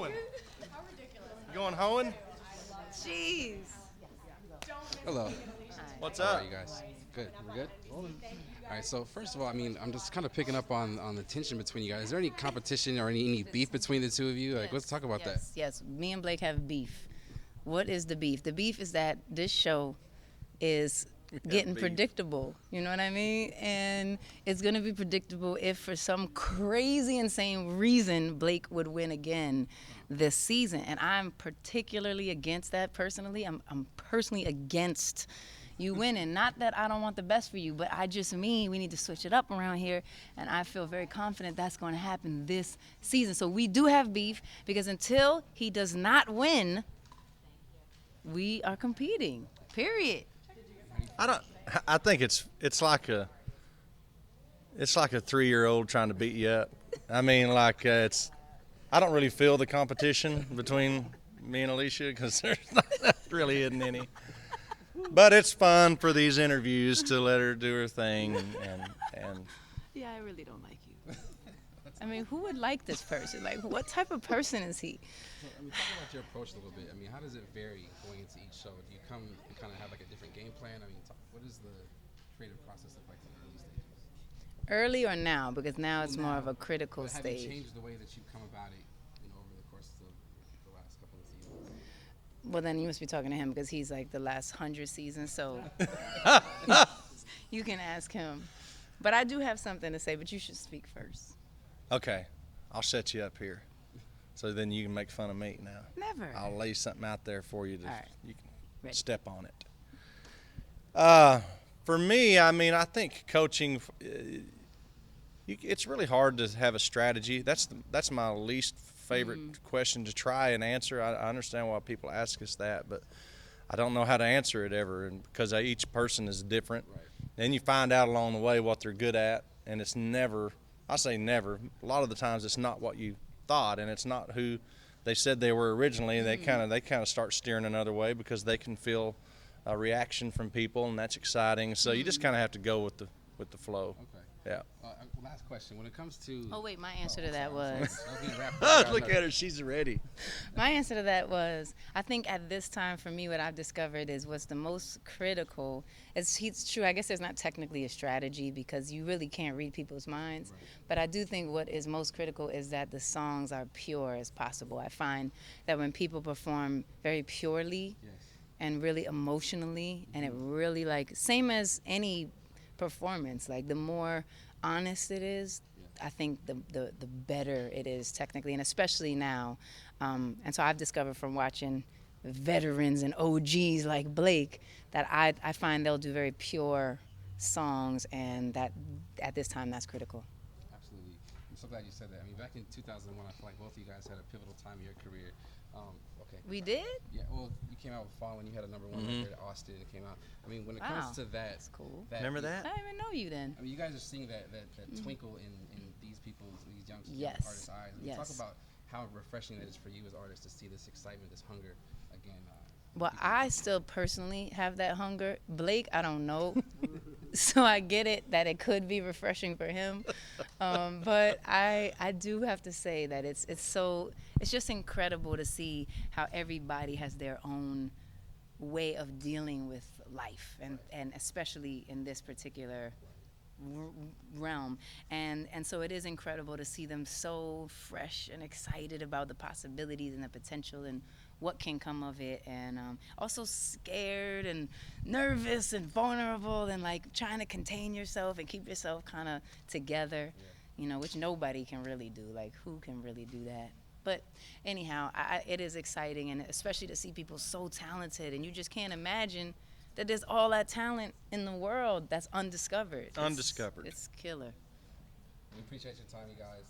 hoeing? You going hoeing? Jeez. Hello. What's How up? are you guys? Good. We're good. All right. So first of all, I mean, I'm just kind of picking up on the tension between you guys. Is there any competition or any beef between the two of you? Like, let's talk about that. Yes, me and Blake have beef. What is the beef? The beef is that this show is getting beef. predictable. You know what I mean? And it's going to be predictable if for some crazy, insane reason Blake would win again this season. And I'm particularly against that personally. I'm personally against you winning. Not that I don't want the best for you, but I just mean we need to switch it up around here. And I feel very confident that's going to happen this season. So we do have beef because until he does not win, we are competing. Period. I think it's like a 3-year-old trying to beat you up. I mean, like I don't really feel the competition between me and Alicia because there's not really isn't any. But it's fun for these interviews to let her do her thing and Yeah, I really don't like you. I mean, who would like this person? Like, what type of person is he? I mean, talk about your approach a little bit. I mean, how does it vary going into each show? Do you come and kind of have like a different game plan? I mean, what is the creative process look like in these stages? Early or now? Because now it's more of a critical But have you stage. changed the way that you come about it, over the course of the last couple of seasons? Well, then you must be talking to him because he's like the last 100 seasons, so you can ask him. But I do have something to say, but you should speak first. okay, I'll set you up here. So then you can make fun of me now. Never. I'll lay something out there for you to All right. you can Ready. step on it. For me, I mean, I think coaching, it's really hard to have a strategy. That's my least favorite question to try and answer. I understand why people ask us that, but I don't know how to answer it ever, and because each person is different. Right. And you find out along the way what they're good at, and it's never. I say never. A lot of the times, it's not what you thought, and it's not who they said they were originally. And they kind of start steering another way because they can feel a reaction from people, and that's exciting. So you just kind of have to go with the flow. Okay. Yeah. Last question. When it comes to Oh, wait, my answer to that was... Look at her, she's ready. My answer to that was, I think at this time for me, what I've discovered is what's the most critical. It's true, I guess there's not technically a strategy because you really can't read people's minds. Right. But I do think what is most critical is that the songs are pure as possible. I find that when people perform very purely and really emotionally, and it really like, same as any performance, like the more honest it is, I think the better it is technically, and especially now. And so I've discovered from watching veterans and OGs like Blake that I find they'll do very pure songs, and that at this time that's critical. Absolutely. I'm so glad you said that. I mean, back in 2001, I feel like both of you guys had a pivotal time in your career. Okay. We did? Yeah, well, you came out with Fall when you had a #1 record at Austin. It came out. I mean, when it Wow. comes to that, That's cool. Remember that? I didn't even know you then. I mean, you guys are seeing that twinkle in these young Yes. artists' eyes. I mean, Yes. talk about how refreshing it is for you as artists to see this excitement, this hunger again. Well, I still personally have that hunger. Blake, I don't know. So I get it that it could be refreshing for him. But I do have to say that it's just incredible to see how everybody has their own way of dealing with life, and especially in this particular realm. And so it is incredible to see them so fresh and excited about the possibilities and the potential and what can come of it, and also scared and nervous and vulnerable and like trying to contain yourself and keep yourself kind of together, which nobody can really do. Like, who can really do that? But anyhow, it is exciting, and especially to see people so talented, and you just can't imagine that there's all that talent in the world that's undiscovered. Undiscovered. It's killer. We appreciate your time, you guys.